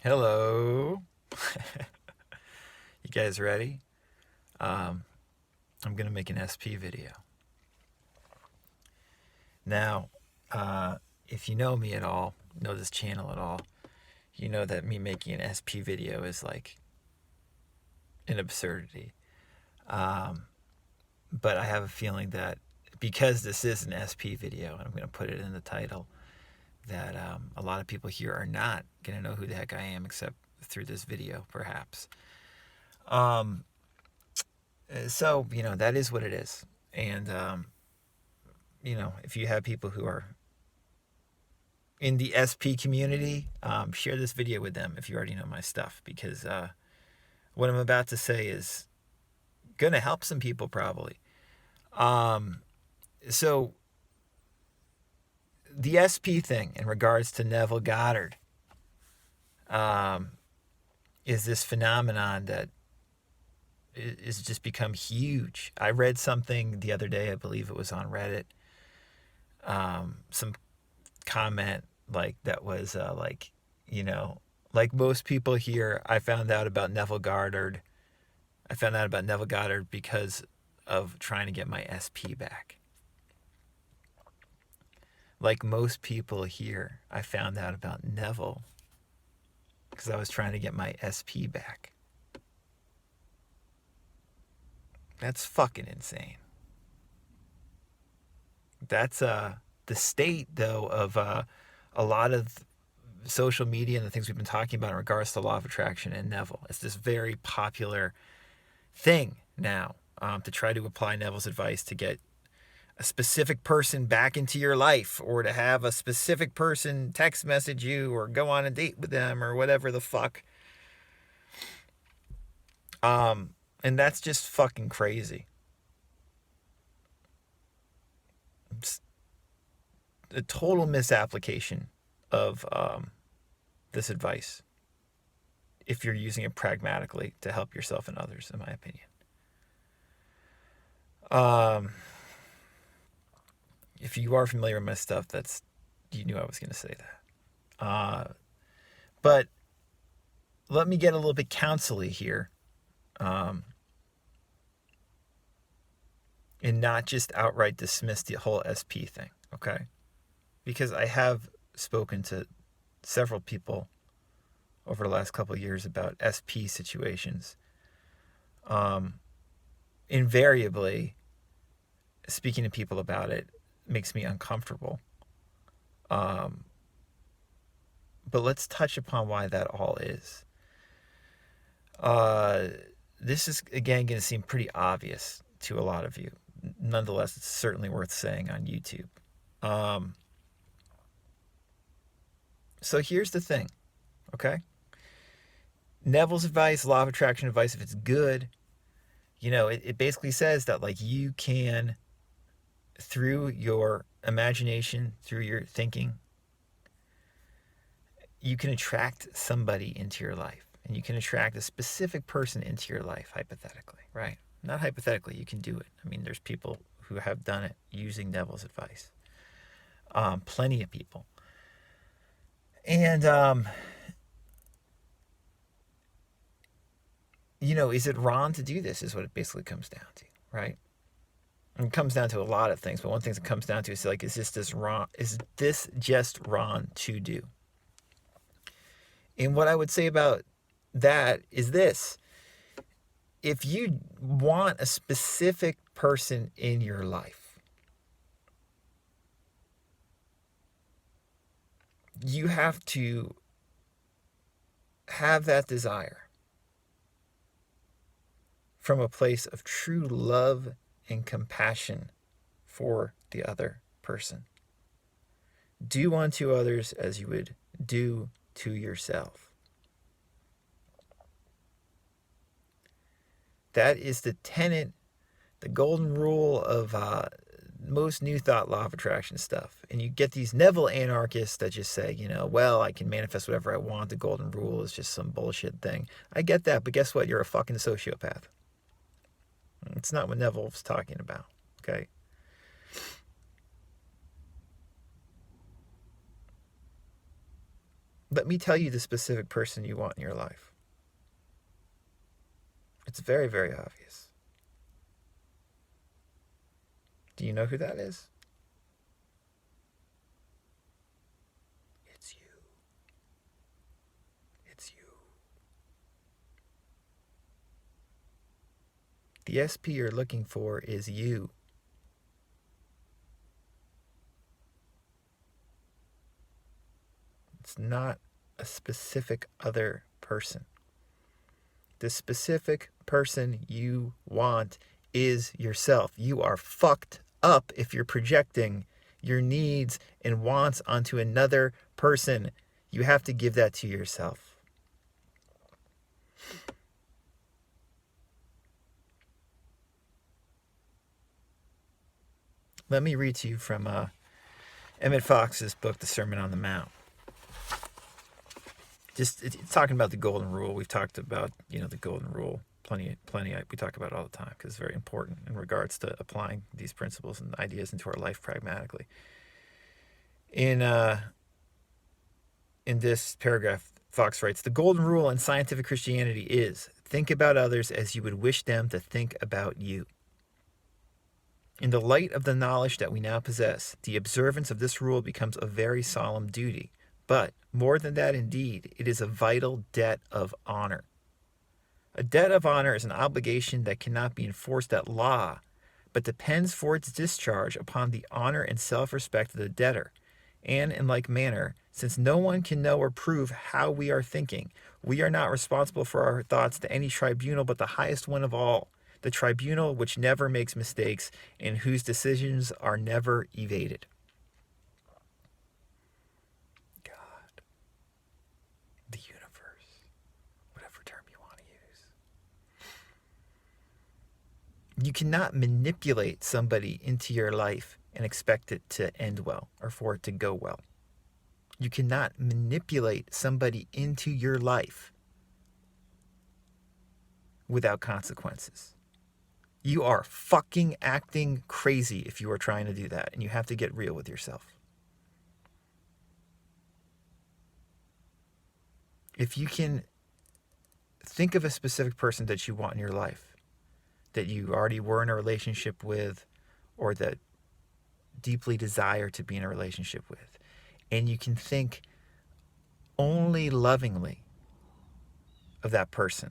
Hello. You guys ready? Um, I'm going to make an SP video. Now, uh, if you know me at all, know this channel at all, you know that me making an SP video is like an absurdity. Um, but I have a feeling that because this is an SP video, and I'm going to put it in the title, that a lot of people here are not going to know who the heck I am except through this video, perhaps. Um, so, that is what it is. And if you have people who are in the SP community, share this video with them if you already know my stuff, because what I'm about to say is going to help some people probably. So the SP thing in regards to Neville Goddard is this phenomenon that is just become huge. I read something the other day, I believe it was on Reddit, some comment like that was like most people here, I found out about Neville Goddard. I found out about Neville Goddard because of trying to get my SP back. Like most people here, I found out about Neville because I was trying to get my SP back. That's fucking insane. That's the state, though, of a lot of social media and the things we've been talking about in regards to law of attraction and Neville. It's this very popular thing now, to try to apply Neville's advice to get a specific person back into your life, or to have a specific person text message you or go on a date with them or whatever the fuck. And that's just fucking crazy. It's a total misapplication of this advice if you're using it pragmatically to help yourself and others, in my opinion. If you are familiar with my stuff, you knew I was going to say that. But let me get a little bit counsel-y here, and not just outright dismiss the whole SP thing, okay? Because I have spoken to several people over the last couple of years about SP situations. Invariably, speaking to people about it makes me uncomfortable. But let's touch upon why that all is. This is, again, going to seem pretty obvious to a lot of you. Nonetheless, it's certainly worth saying on YouTube. So here's the thing, okay? Neville's advice, law of attraction advice, if it's good, it basically says that, like, you can, through your imagination, through your thinking, you can attract somebody into your life. And you can attract a specific person into your life, hypothetically, right? Not hypothetically, you can do it. I mean, there's people who have done it using Neville's advice. Plenty of people. And, is it wrong to do this is what it basically comes down to, right? And it comes down to a lot of things, but one thing it comes down to is, like, is this just wrong to do? And what I would say about that is this. If you want a specific person in your life, you have to have that desire from a place of true love and compassion for the other person. Do unto others as you would do to yourself. That is the tenet, the golden rule of most New Thought law of attraction stuff. And you get these Neville anarchists that just say, well, I can manifest whatever I want. The golden rule is just some bullshit thing. I get that, but guess what? You're a fucking sociopath. It's not what Neville was talking about, okay? Let me tell you the specific person you want in your life. It's very, very obvious. Do you know who that is? It's you. It's you. The SP you're looking for is you. It's not a specific other person. The specific person you want is yourself. You are fucked up if you're projecting your needs and wants onto another person. You have to give that to yourself. Let me read to you from Emmett Fox's book, The Sermon on the Mount. It's talking about the golden rule. We've talked about, the golden rule plenty. We talk about it all the time because it's very important in regards to applying these principles and ideas into our life pragmatically. In this paragraph, Fox writes, the golden rule in scientific Christianity is, think about others as you would wish them to think about you. In the light of the knowledge that we now possess, the observance of this rule becomes a very solemn duty. But, more than that indeed, it is a vital debt of honor. A debt of honor is an obligation that cannot be enforced at law, but depends for its discharge upon the honor and self-respect of the debtor. And in like manner, since no one can know or prove how we are thinking, we are not responsible for our thoughts to any tribunal but the highest one of all, the tribunal which never makes mistakes and whose decisions are never evaded. God, the universe, whatever term you want to use. You cannot manipulate somebody into your life and expect it to end well or for it to go well. You cannot manipulate somebody into your life without consequences. You are fucking acting crazy if you are trying to do that, and you have to get real with yourself. If you can think of a specific person that you want in your life, that you already were in a relationship with, or that deeply desire to be in a relationship with, and you can think only lovingly of that person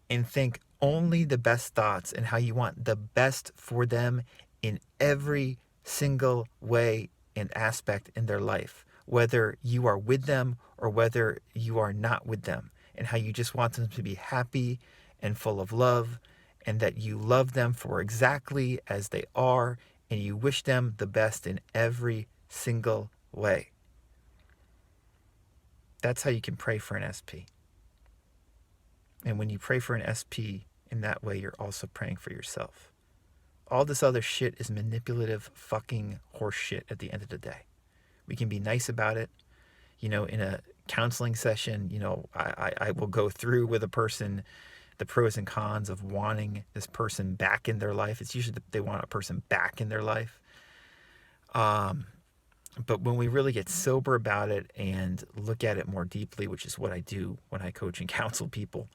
and think only the best thoughts and how you want the best for them in every single way and aspect in their life, whether you are with them or whether you are not with them, and how you just want them to be happy and full of love, and that you love them for exactly as they are, and you wish them the best in every single way. That's how you can pray for an SP. And when you pray for an SP in that way, you're also praying for yourself. All this other shit is manipulative fucking horse shit at the end of the day. We can be nice about it. In a counseling session, I will go through with a person the pros and cons of wanting this person back in their life. It's usually they want a person back in their life. But when we really get sober about it and look at it more deeply, which is what I do when I coach and counsel people,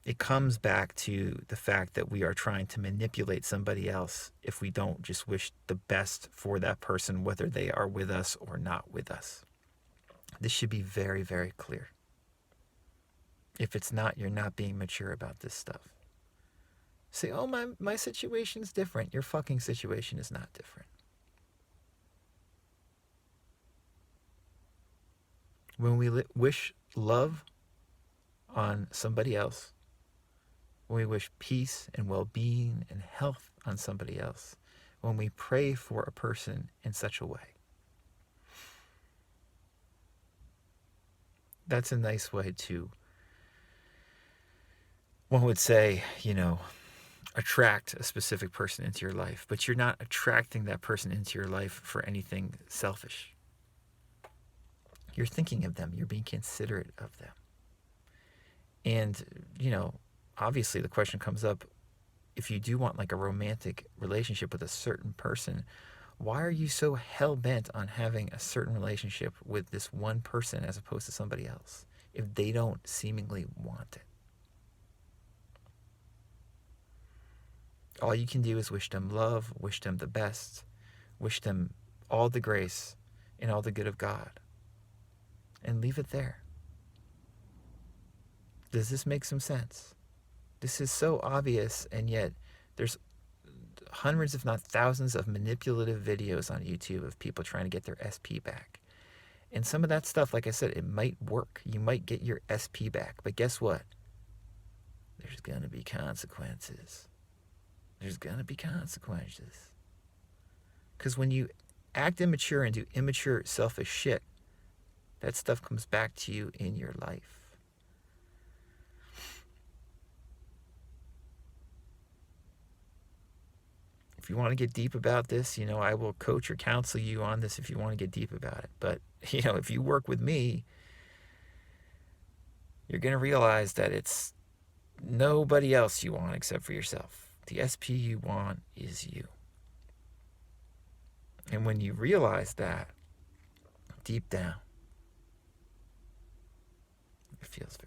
it comes back to the fact that we are trying to manipulate somebody else if we don't just wish the best for that person, whether they are with us or not with us. This should be very, very clear. If it's not, you're not being mature about this stuff. Say, oh, my situation's different. Your fucking situation is not different. When we wish love on somebody else, when we wish peace and well-being and health on somebody else, when we pray for a person in such a way, that's a nice way to, one would say, attract a specific person into your life, but you're not attracting that person into your life for anything selfish. You're thinking of them. You're being considerate of them. And, obviously the question comes up, if you do want like a romantic relationship with a certain person, Why are you so hell-bent on having a certain relationship with this one person as opposed to somebody else if they don't seemingly want it? All you can do is wish them love, wish them the best, wish them all the grace and all the good of God, and leave it there. Does this make some sense? This is so obvious, and yet there's hundreds, if not thousands, of manipulative videos on YouTube of people trying to get their SP back. And some of that stuff, like I said, it might work. You might get your SP back. But guess what? There's going to be consequences. There's going to be consequences. Because when you act immature and do immature, selfish shit, that stuff comes back to you in your life. If you want to get deep about this, I will coach or counsel you on this if you want to get deep about it. But, if you work with me, you're going to realize that it's nobody else you want except for yourself. The SP you want is you. And when you realize that, deep down, it feels very